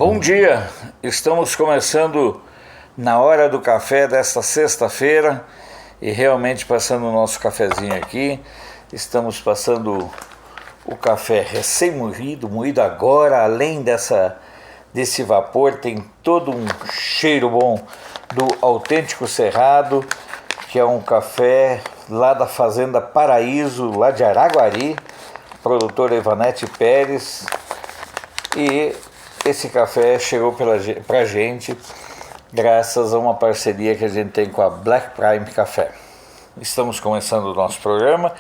Bom dia, estamos começando na hora do café desta sexta-feira e realmente passando o nosso cafezinho aqui. Estamos passando o café recém-moído, moído agora, além desse vapor, tem todo um cheiro bom do Autêntico Cerrado, que é um café lá da Fazenda Paraíso, lá de Araguari, produtora Ivanete Pérez, e esse café chegou pra gente graças a uma parceria que a gente tem com a Black Prime Café. Estamos começando o nosso programa.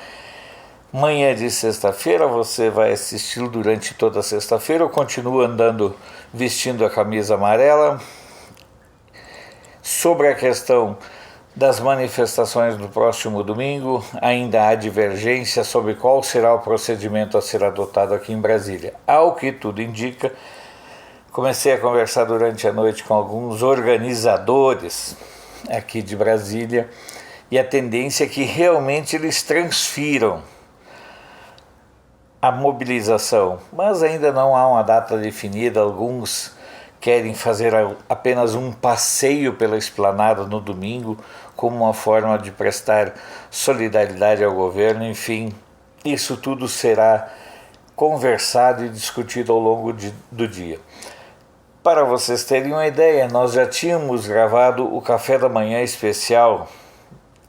Manhã de sexta-feira, você vai assisti-lo durante toda a sexta-feira. Eu continuo andando vestindo a camisa amarela. Sobre a questão das manifestações do próximo domingo, ainda há divergência sobre qual será o procedimento a ser adotado aqui em Brasília. Ao que tudo indica, comecei a conversar durante a noite com alguns organizadores aqui de Brasília e a tendência é que realmente eles transfiram a mobilização, mas ainda não há uma data definida. Alguns querem fazer apenas um passeio pela esplanada no domingo como uma forma de prestar solidariedade ao governo. Enfim, isso tudo será conversado e discutido ao longo do dia. Para vocês terem uma ideia, nós já tínhamos gravado o Café da Manhã especial,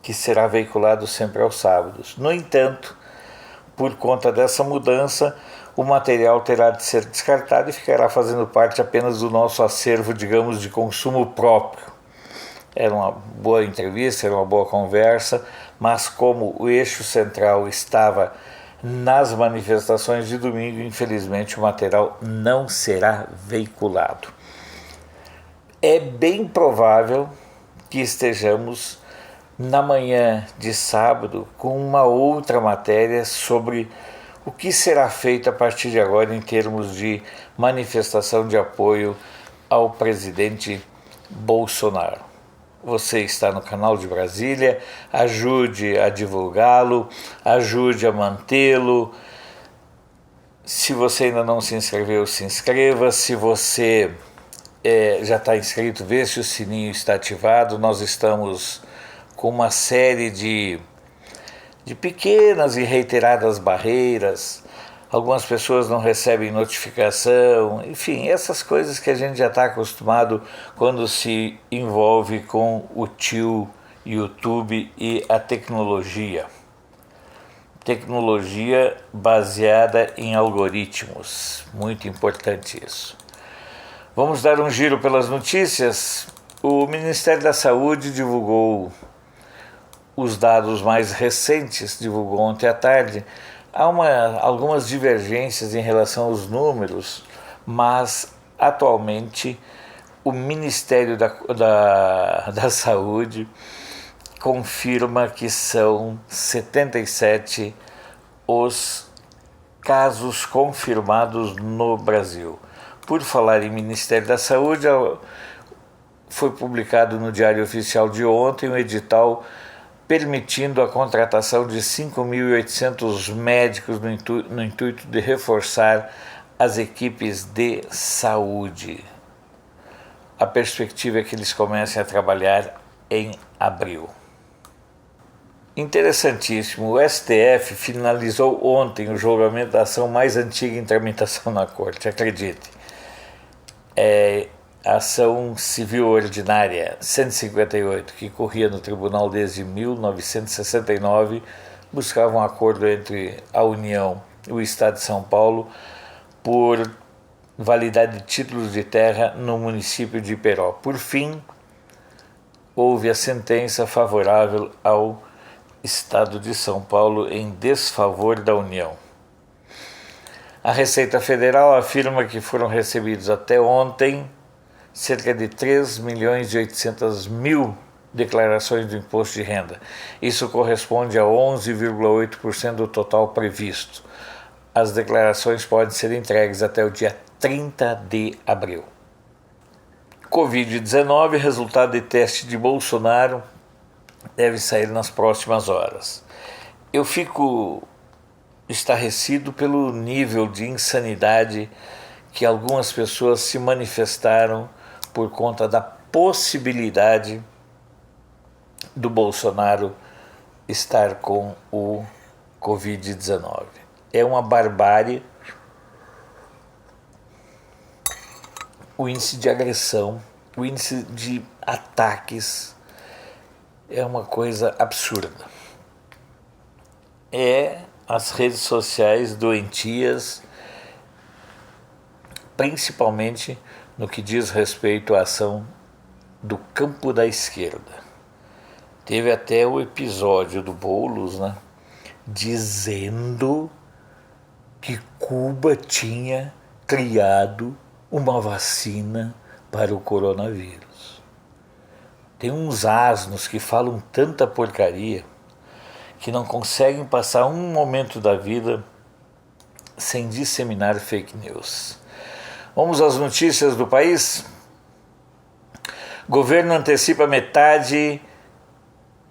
que será veiculado sempre aos sábados. No entanto, por conta dessa mudança, o material terá de ser descartado e ficará fazendo parte apenas do nosso acervo, digamos, de consumo próprio. Era uma boa entrevista, era uma boa conversa, mas como o eixo central estava nas manifestações de domingo, infelizmente o material não será veiculado. É bem provável que estejamos na manhã de sábado com uma outra matéria sobre o que será feito a partir de agora em termos de manifestação de apoio ao presidente Bolsonaro. Você está no canal de Brasília, ajude a divulgá-lo, ajude a mantê-lo. Se você ainda não se inscreveu, se inscreva. Se você já está inscrito, vê se o sininho está ativado. Nós estamos com uma série de pequenas e reiteradas barreiras. Algumas pessoas não recebem notificação, enfim, essas coisas que a gente já está acostumado quando se envolve com o tio YouTube e a tecnologia. Tecnologia baseada em algoritmos, muito importante isso. Vamos dar um giro pelas notícias. O Ministério da Saúde divulgou os dados mais recentes, divulgou ontem à tarde. Há algumas divergências em relação aos números, mas atualmente o Ministério da Saúde confirma que são 77 os casos confirmados no Brasil. Por falar em Ministério da Saúde, foi publicado no Diário Oficial de ontem um edital permitindo a contratação de 5.800 médicos no intuito de reforçar as equipes de saúde. A perspectiva é que eles comecem a trabalhar em abril. Interessantíssimo, o STF finalizou ontem o julgamento da ação mais antiga em tramitação na Corte, acredite. A ação civil ordinária 158, que corria no tribunal desde 1969, buscava um acordo entre a União e o Estado de São Paulo por validade de títulos de terra no município de Iperó. Por fim, houve a sentença favorável ao Estado de São Paulo em desfavor da União. A Receita Federal afirma que foram recebidos até ontem cerca de 3.800.000 declarações do imposto de renda. Isso corresponde a 11,8% do total previsto. As declarações podem ser entregues até o dia 30 de abril. Covid-19, resultado de teste de Bolsonaro deve sair nas próximas horas. Eu fico estarrecido pelo nível de insanidade que algumas pessoas se manifestaram por conta da possibilidade do Bolsonaro estar com o Covid-19. É uma barbárie o índice de agressão, o índice de ataques é uma coisa absurda. É as redes sociais doentias, principalmente no que diz respeito à ação do campo da esquerda. Teve até o episódio do Boulos, né, dizendo que Cuba tinha criado uma vacina para o coronavírus. Tem uns asnos que falam tanta porcaria que não conseguem passar um momento da vida sem disseminar fake news. Vamos às notícias do país? Governo antecipa metade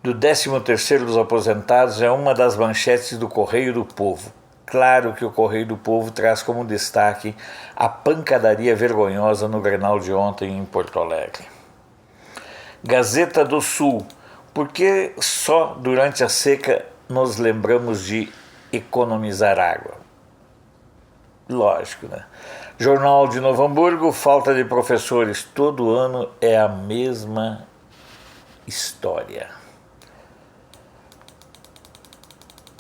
do 13º dos aposentados, é uma das manchetes do Correio do Povo. Claro que o Correio do Povo traz como destaque a pancadaria vergonhosa no Grenal de ontem em Porto Alegre. Gazeta do Sul. Por que só durante a seca nos lembramos de economizar água? Lógico, né? Jornal de Novo Hamburgo. Falta de professores todo ano é a mesma história.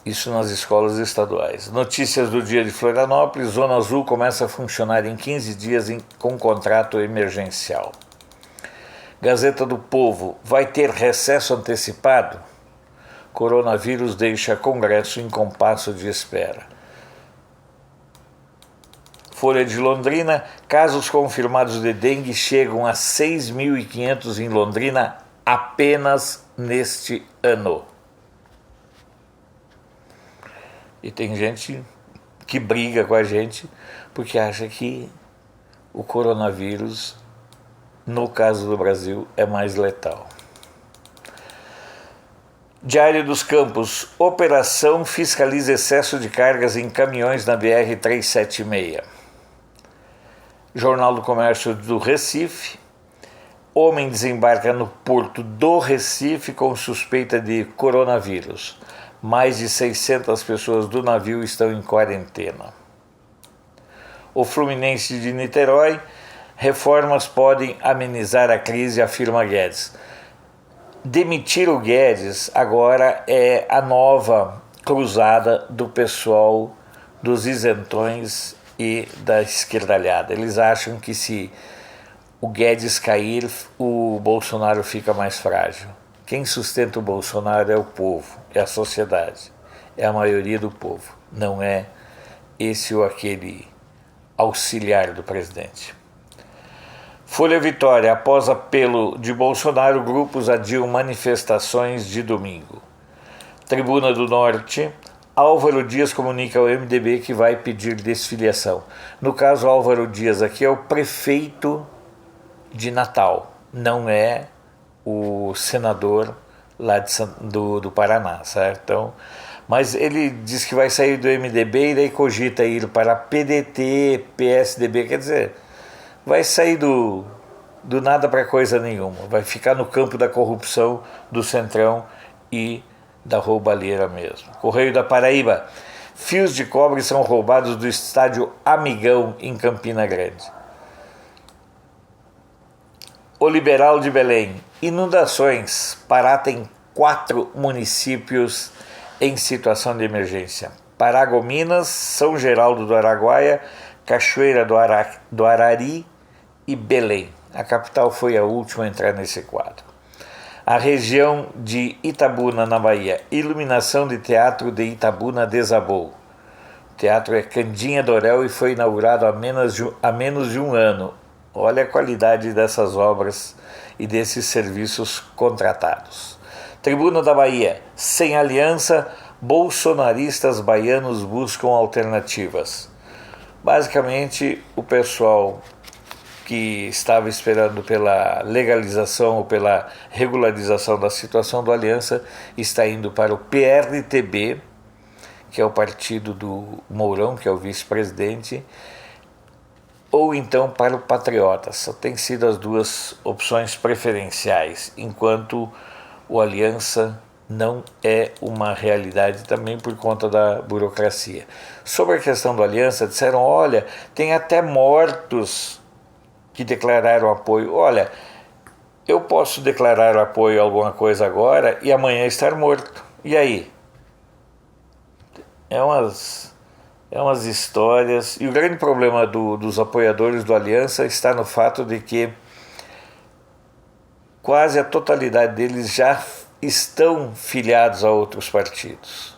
Isso nas escolas estaduais. Notícias do dia de Florianópolis. Zona Azul começa a funcionar em 15 dias com contrato emergencial. Gazeta do Povo. Vai ter recesso antecipado? Coronavírus deixa Congresso em compasso de espera. Folha de Londrina. Casos confirmados de dengue chegam a 6.500 em Londrina apenas neste ano. E tem gente que briga com a gente porque acha que o coronavírus, no caso do Brasil, é mais letal. Diário dos Campos. Operação fiscaliza excesso de cargas em caminhões na BR-376. Jornal do Comércio do Recife. Homem desembarca no porto do Recife com suspeita de coronavírus. Mais de 600 pessoas do navio estão em quarentena. O Fluminense de Niterói. Reformas podem amenizar a crise, afirma Guedes. Demitir o Guedes agora é a nova cruzada do pessoal dos isentões e da esquerdalhada. Eles acham que se o Guedes cair, o Bolsonaro fica mais frágil. Quem sustenta o Bolsonaro é o povo, é a sociedade, é a maioria do povo, não é esse ou aquele auxiliar do presidente. Folha Vitória. Após apelo de Bolsonaro, grupos adiam manifestações de domingo. Tribuna do Norte. Álvaro Dias comunica ao MDB que vai pedir desfiliação. No caso, Álvaro Dias aqui é o prefeito de Natal, não é o senador lá do Paraná, certo? Então, mas ele diz que vai sair do MDB e daí cogita ir para PDT, PSDB, quer dizer, vai sair do nada para coisa nenhuma, vai ficar no campo da corrupção, do Centrão e da roubalheira mesmo. Correio da Paraíba. Fios de cobre são roubados do estádio Amigão em Campina Grande. O Liberal de Belém. Inundações. Pará tem 4 municípios em situação de emergência. Paragominas, São Geraldo do Araguaia, Cachoeira do Arari e Belém. A capital foi a última a entrar nesse quadro. A região de Itabuna, na Bahia. Iluminação de teatro de Itabuna desabou. O teatro é Candinha Dorel e foi inaugurado há menos de um ano. Olha a qualidade dessas obras e desses serviços contratados. Tribuna da Bahia. Sem aliança, bolsonaristas baianos buscam alternativas. Basicamente, o pessoal que estava esperando pela legalização ou pela regularização da situação do Aliança está indo para o PRTB, que é o partido do Mourão, que é o vice-presidente, ou então para o Patriota. Só tem sido as duas opções preferenciais, enquanto o Aliança não é uma realidade também por conta da burocracia. Sobre a questão do Aliança, disseram, olha, tem até mortos que declararam apoio. Olha, eu posso declarar apoio a alguma coisa agora e amanhã estar morto. E aí? É umas histórias. E o grande problema dos apoiadores do Aliança está no fato de que quase a totalidade deles já estão filiados a outros partidos.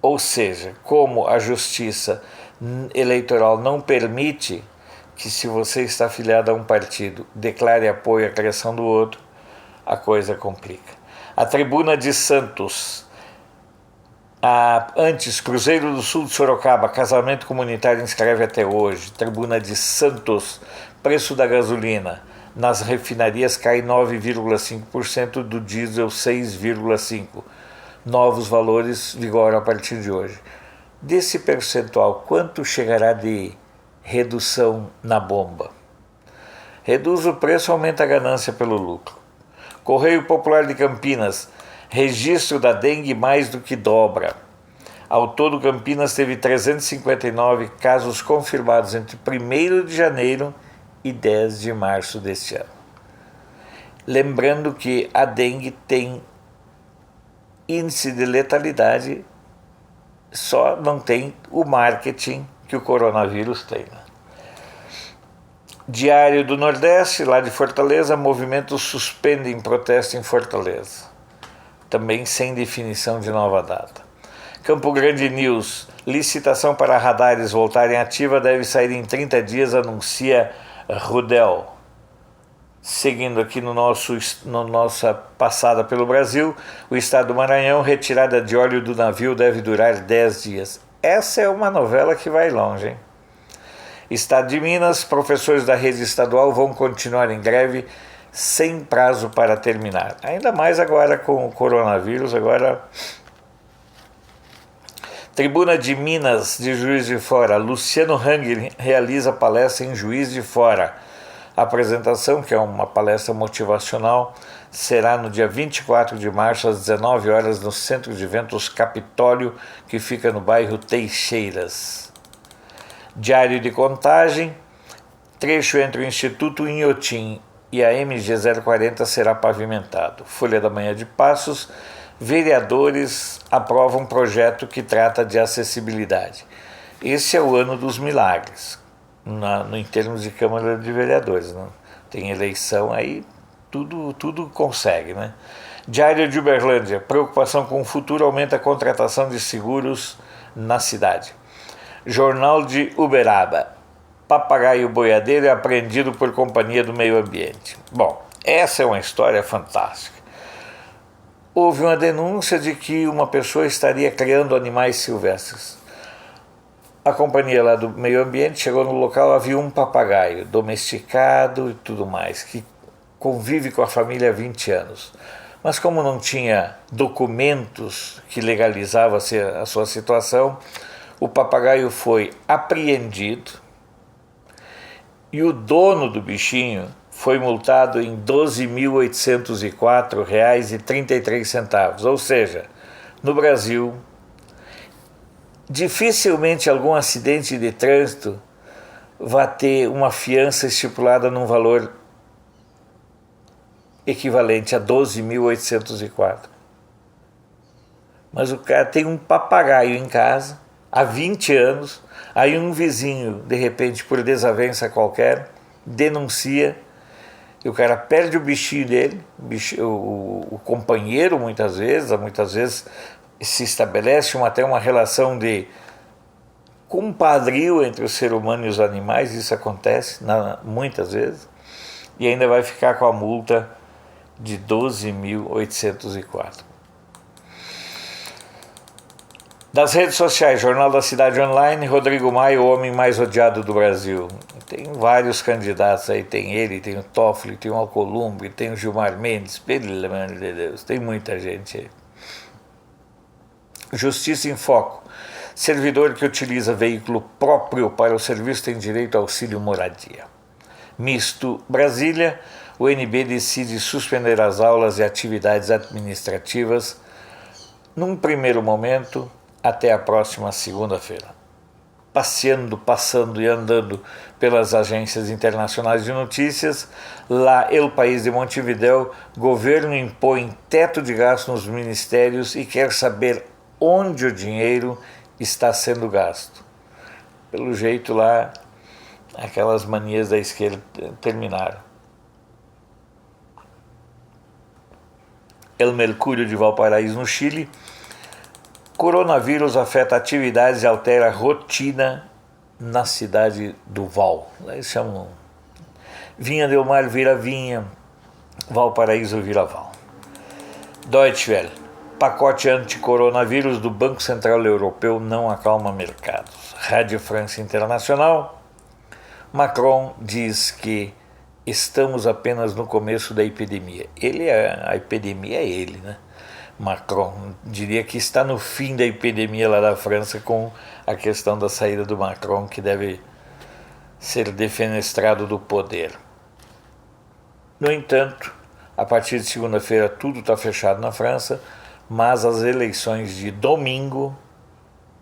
Ou seja, como a justiça eleitoral não permite que, se você está filiado a um partido, declare apoio à criação do outro, a coisa complica. A Tribuna de Santos, antes Cruzeiro do Sul de Sorocaba, casamento comunitário inscreve até hoje. Tribuna de Santos, preço da gasolina nas refinarias cai 9,5%, do diesel 6,5%. Novos valores vigoram a partir de hoje. Desse percentual, quanto chegará de redução na bomba? Reduz o preço, aumenta a ganância pelo lucro. Correio Popular de Campinas, registro da dengue mais do que dobra. Ao todo, Campinas teve 359 casos confirmados entre 1º de janeiro e 10 de março deste ano. Lembrando que a dengue tem índice de letalidade, só não tem o marketing que o coronavírus tem. Diário do Nordeste, lá de Fortaleza, movimentos suspendem protesto em Fortaleza, também sem definição de nova data. Campo Grande News, licitação para radares voltarem ativa deve sair em 30 dias, anuncia Rudel. Seguindo aqui no nossa passada pelo Brasil, o estado do Maranhão, retirada de óleo do navio deve durar 10 dias. Essa é uma novela que vai longe, hein? Estado de Minas, professores da rede estadual vão continuar em greve sem prazo para terminar. Ainda mais agora com o coronavírus. Agora, Tribuna de Minas de Juiz de Fora, Luciano Hang realiza palestra em Juiz de Fora. A apresentação, que é uma palestra motivacional, será no dia 24 de março, às 19 horas, no Centro de Eventos Capitólio, que fica no bairro Teixeiras. Diário de Contagem, trecho entre o Instituto Inhotim e a MG 040 será pavimentado. Folha da Manhã de Passos, vereadores aprovam um projeto que trata de acessibilidade. Esse é o ano dos milagres, em termos de Câmara de Vereadores. Né? Tem eleição aí, tudo consegue. Né? Diário de Uberlândia, preocupação com o futuro aumenta a contratação de seguros na cidade. Jornal de Uberaba, papagaio boiadeiro é apreendido por Companhia do Meio Ambiente. Bom, essa é uma história fantástica. Houve uma denúncia de que uma pessoa estaria criando animais silvestres. A companhia lá do meio ambiente chegou no local, havia um papagaio domesticado e tudo mais, que convive com a família há 20 anos. Mas como não tinha documentos que legalizavam a sua situação, o papagaio foi apreendido e o dono do bichinho foi multado em R$ 12.804,33. Ou seja, no Brasil, dificilmente algum acidente de trânsito vai ter uma fiança estipulada num valor equivalente a R$ 12.804. Mas o cara tem um papagaio em casa há 20 anos, aí um vizinho, de repente, por desavença qualquer, denuncia e o cara perde o bichinho dele, o companheiro muitas vezes se estabelece até uma relação de compadrio entre o ser humano e os animais, isso acontece muitas vezes, e ainda vai ficar com a multa de R$ 12.804. Das redes sociais, Jornal da Cidade Online, Rodrigo Maia, o homem mais odiado do Brasil. Tem vários candidatos aí, tem ele, tem o Toffoli, tem o Alcolumbre, tem o Gilmar Mendes, pelo amor de Deus, tem muita gente aí. Justiça em Foco. Servidor que utiliza veículo próprio para o serviço tem direito ao auxílio moradia. Misto Brasília, o UNB decide suspender as aulas e atividades administrativas num primeiro momento até a próxima segunda-feira. Passando e andando pelas agências internacionais de notícias, lá El País de Montevidéu, governo impõe teto de gasto nos ministérios e quer saber onde o dinheiro está sendo gasto. Pelo jeito lá, aquelas manias da esquerda terminaram. El Mercúrio de Valparaíso, no Chile. Coronavírus afeta atividades e altera a rotina na cidade do Val. Eles chamam Vinha del Mar vira Vinha, Valparaíso vira Val. Deutsche Welle. Pacote anti-coronavírus do Banco Central Europeu não acalma mercados. Rádio France Internacional. Macron diz que estamos apenas no começo da epidemia. A epidemia é ele, né? Macron diria que está no fim da epidemia lá da França, com a questão da saída do Macron, que deve ser defenestrado do poder. No entanto, a partir de segunda-feira tudo está fechado na França, mas as eleições de domingo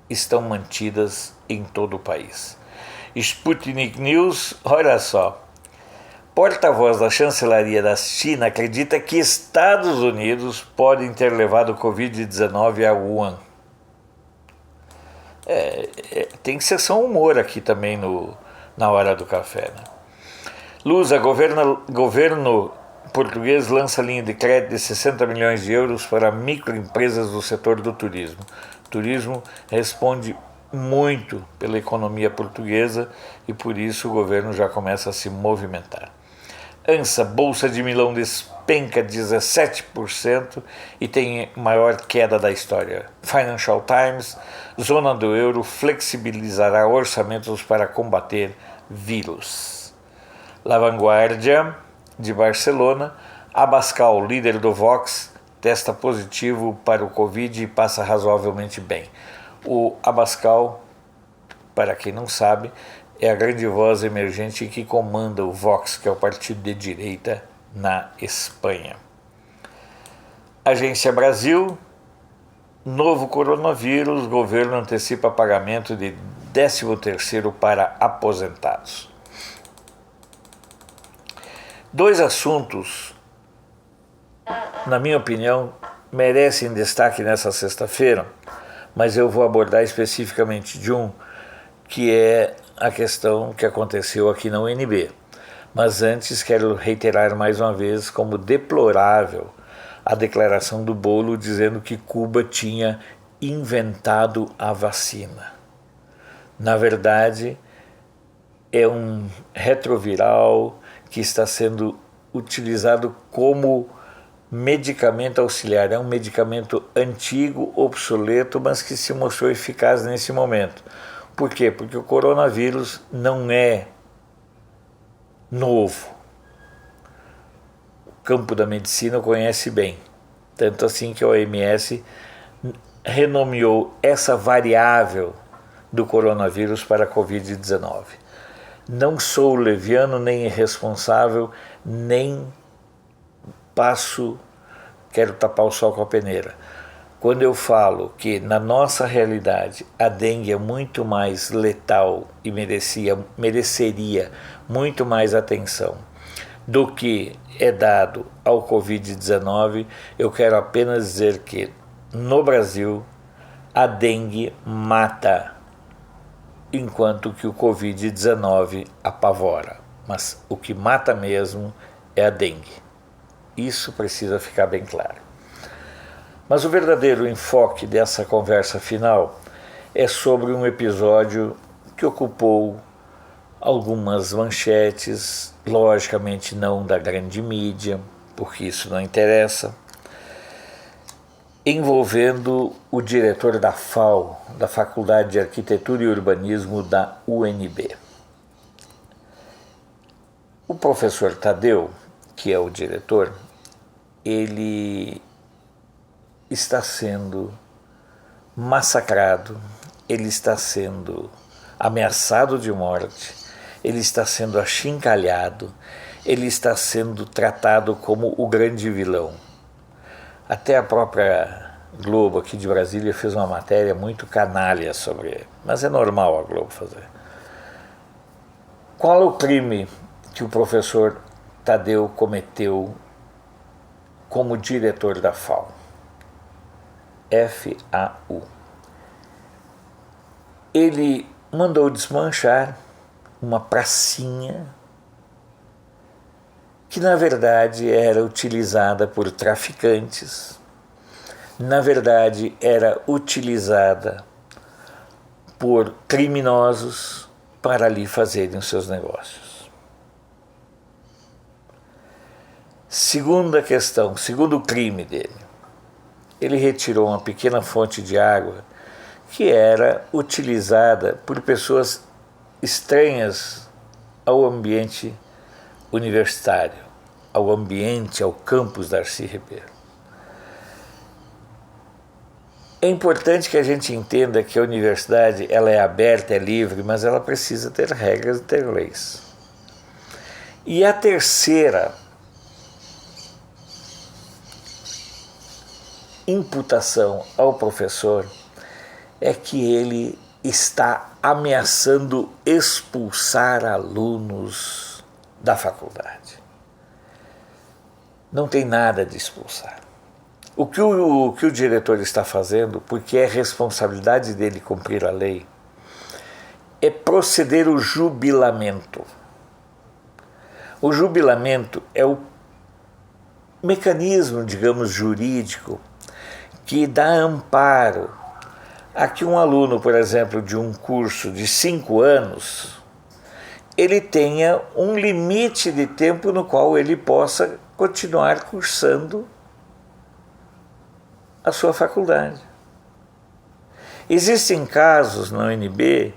estão mantidas em todo o país. Sputnik News, olha só. Porta-voz da chancelaria da China acredita que Estados Unidos podem ter levado o Covid-19 a Wuhan. Tem que ser só humor aqui também na hora do café, né? Lusa, governo português lança linha de crédito de 60 milhões de euros para microempresas do setor do turismo. O turismo responde muito pela economia portuguesa e por isso o governo já começa a se movimentar. ANSA, Bolsa de Milão despenca 17% e tem maior queda da história. Financial Times, zona do euro flexibilizará orçamentos para combater vírus. La Vanguardia, de Barcelona, Abascal, líder do Vox, testa positivo para o Covid e passa razoavelmente bem. O Abascal, para quem não sabe, é a grande voz emergente que comanda o Vox, que é o partido de direita na Espanha. Agência Brasil, novo coronavírus, governo antecipa pagamento de 13º para aposentados. Dois assuntos, na minha opinião, merecem destaque nessa sexta-feira, mas eu vou abordar especificamente de um, que é a questão que aconteceu aqui na UNB. Mas antes quero reiterar mais uma vez como deplorável a declaração do Bolo dizendo que Cuba tinha inventado a vacina. Na verdade, é um retroviral que está sendo utilizado como medicamento auxiliar. É um medicamento antigo, obsoleto, mas que se mostrou eficaz nesse momento. Por quê? Porque o coronavírus não é novo. O campo da medicina o conhece bem. Tanto assim que a OMS renomeou essa variável do coronavírus para a Covid-19. Não sou leviano, nem irresponsável, nem quero tapar o sol com a peneira. Quando eu falo que na nossa realidade a dengue é muito mais letal e mereceria muito mais atenção do que é dado ao Covid-19, eu quero apenas dizer que no Brasil a dengue mata, enquanto que o Covid-19 apavora. Mas o que mata mesmo é a dengue. Isso precisa ficar bem claro. Mas o verdadeiro enfoque dessa conversa final é sobre um episódio que ocupou algumas manchetes, logicamente não da grande mídia, porque isso não interessa, envolvendo o diretor da FAU, da Faculdade de Arquitetura e Urbanismo da UNB. O professor Tadeu, que é o diretor, ele está sendo massacrado ele está sendo ameaçado de morte, ele está sendo achincalhado, ele está sendo tratado como o grande vilão. Até a própria Globo aqui de Brasília fez uma matéria muito canalha sobre ele, mas é normal a Globo fazer. Qual é o crime que o professor Tadeu cometeu como diretor da FAU? FAU. Ele mandou desmanchar uma pracinha que na verdade era utilizada por traficantes, na verdade era utilizada por criminosos para ali fazerem os seus negócios. Segunda questão, segundo crime dele, ele retirou uma pequena fonte de água que era utilizada por pessoas estranhas ao ambiente universitário, ao ambiente, ao campus Darcy Ribeiro. É importante que a gente entenda que a universidade ela é aberta, é livre, mas ela precisa ter regras e ter leis. E a terceira imputação ao professor é que ele está ameaçando expulsar alunos da faculdade. Não tem nada de expulsar. O que o diretor está fazendo, porque é responsabilidade dele cumprir a lei, é proceder o jubilamento. O jubilamento é o mecanismo, digamos, jurídico que dá amparo a que um aluno, por exemplo, de um curso de 5 anos, ele tenha um limite de tempo no qual ele possa continuar cursando a sua faculdade. Existem casos na UNB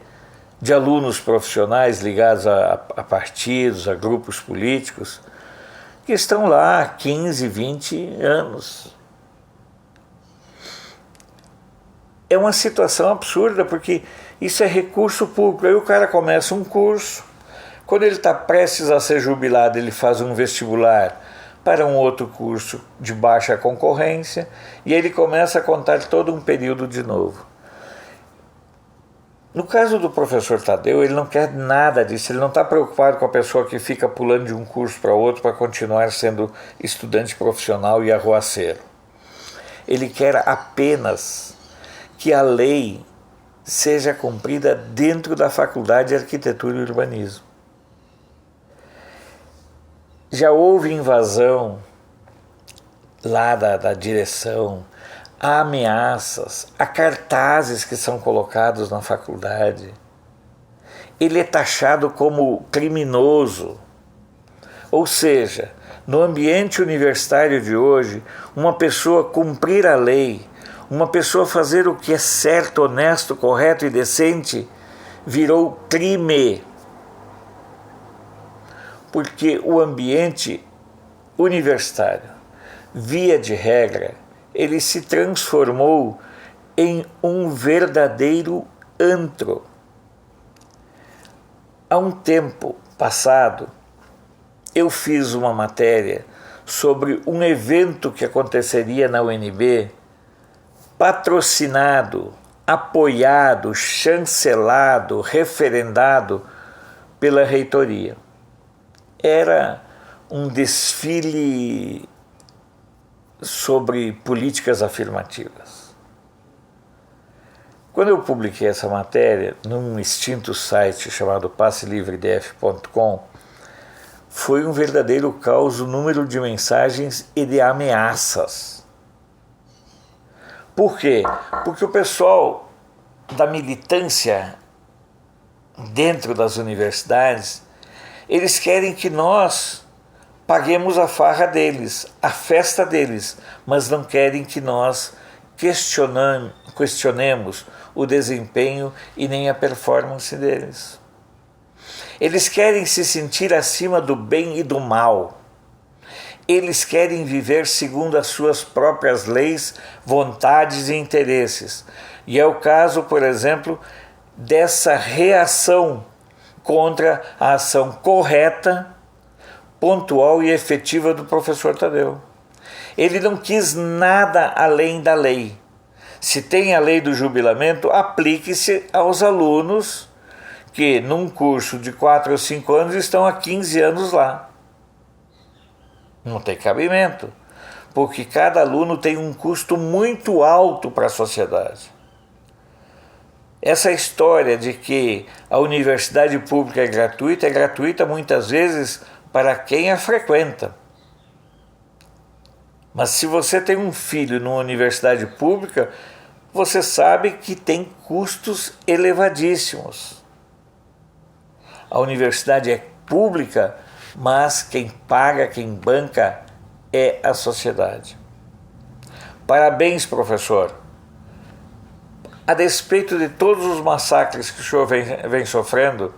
de alunos profissionais ligados a partidos, a grupos políticos, que estão lá há 15, 20 anos. É uma situação absurda, porque isso é recurso público. Aí o cara começa um curso, quando ele está prestes a ser jubilado, ele faz um vestibular para um outro curso de baixa concorrência, e ele começa a contar todo um período de novo. No caso do professor Tadeu, ele não quer nada disso, ele não está preocupado com a pessoa que fica pulando de um curso para outro para continuar sendo estudante profissional e arruaceiro. Ele quer apenas que a lei seja cumprida dentro da Faculdade de Arquitetura e Urbanismo. Já houve invasão lá da direção, há ameaças, há cartazes que são colocados na faculdade. Ele é taxado como criminoso. Ou seja, no ambiente universitário de hoje, uma pessoa cumprir a lei, uma pessoa fazer o que é certo, honesto, correto e decente, virou crime. Porque o ambiente universitário, via de regra, ele se transformou em um verdadeiro antro. Há um tempo passado, eu fiz uma matéria sobre um evento que aconteceria na UNB, patrocinado, apoiado, chancelado, referendado pela reitoria. Era um desfile sobre políticas afirmativas. Quando eu publiquei essa matéria num extinto site chamado passelivredf.com, foi um verdadeiro caos o número de mensagens e de ameaças. Por quê? Porque o pessoal da militância dentro das universidades, eles querem que nós paguemos a farra deles, a festa deles, mas não querem que nós questionemos o desempenho e nem a performance deles. Eles querem se sentir acima do bem e do mal. Eles querem viver segundo as suas próprias leis, vontades e interesses. E é o caso, por exemplo, dessa reação contra a ação correta, pontual e efetiva do professor Tadeu. Ele não quis nada além da lei. Se tem a lei do jubilamento, aplique-se aos alunos que, num curso de 4 ou 5 anos, estão há 15 anos lá. Não tem cabimento, porque cada aluno tem um custo muito alto para a sociedade. Essa história de que a universidade pública é gratuita muitas vezes para quem a frequenta. Mas se você tem um filho numa universidade pública, você sabe que tem custos elevadíssimos. A universidade é pública, mas quem paga, quem banca é a sociedade. Parabéns, professor. A despeito de todos os massacres que o senhor vem sofrendo,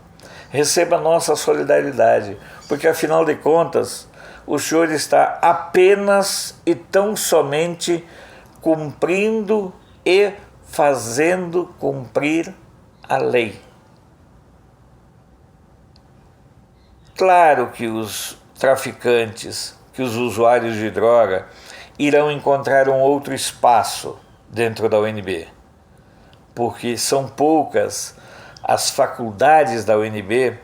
receba nossa solidariedade, porque afinal de contas, o senhor está apenas e tão somente cumprindo e fazendo cumprir a lei. Claro que os traficantes, que os usuários de droga irão encontrar um outro espaço dentro da UNB, porque são poucas as faculdades da UNB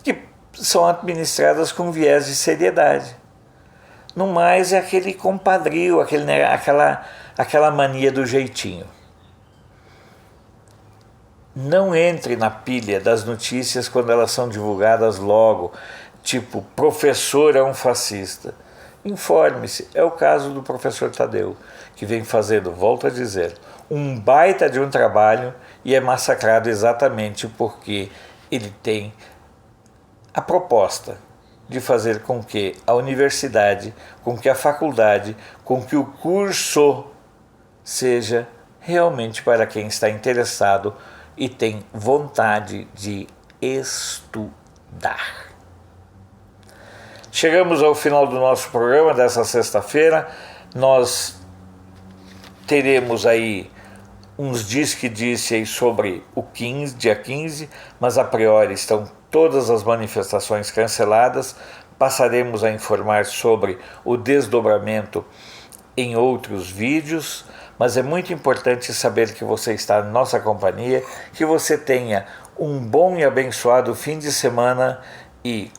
que são administradas com viés de seriedade. No mais, é aquele compadrio, aquela mania do jeitinho. Não entre na pilha das notícias quando elas são divulgadas logo, tipo, professor é um fascista. Informe-se, é o caso do professor Tadeu, que vem fazendo, volto a dizer, um baita de um trabalho e é massacrado exatamente porque ele tem a proposta de fazer com que a universidade, com que a faculdade, com que o curso seja realmente para quem está interessado e tem vontade de estudar. Chegamos ao final do nosso programa dessa sexta-feira. Nós teremos aí uns disse aí sobre o dia 15, mas a priori estão todas as manifestações canceladas. Passaremos a informar sobre o desdobramento em outros vídeos, mas é muito importante saber que você está na nossa companhia, que você tenha um bom e abençoado fim de semana e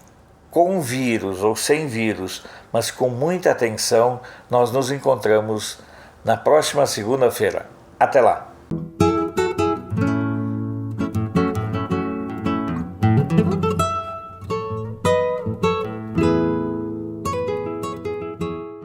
com vírus ou sem vírus, mas com muita atenção, nós nos encontramos na próxima segunda-feira. Até lá!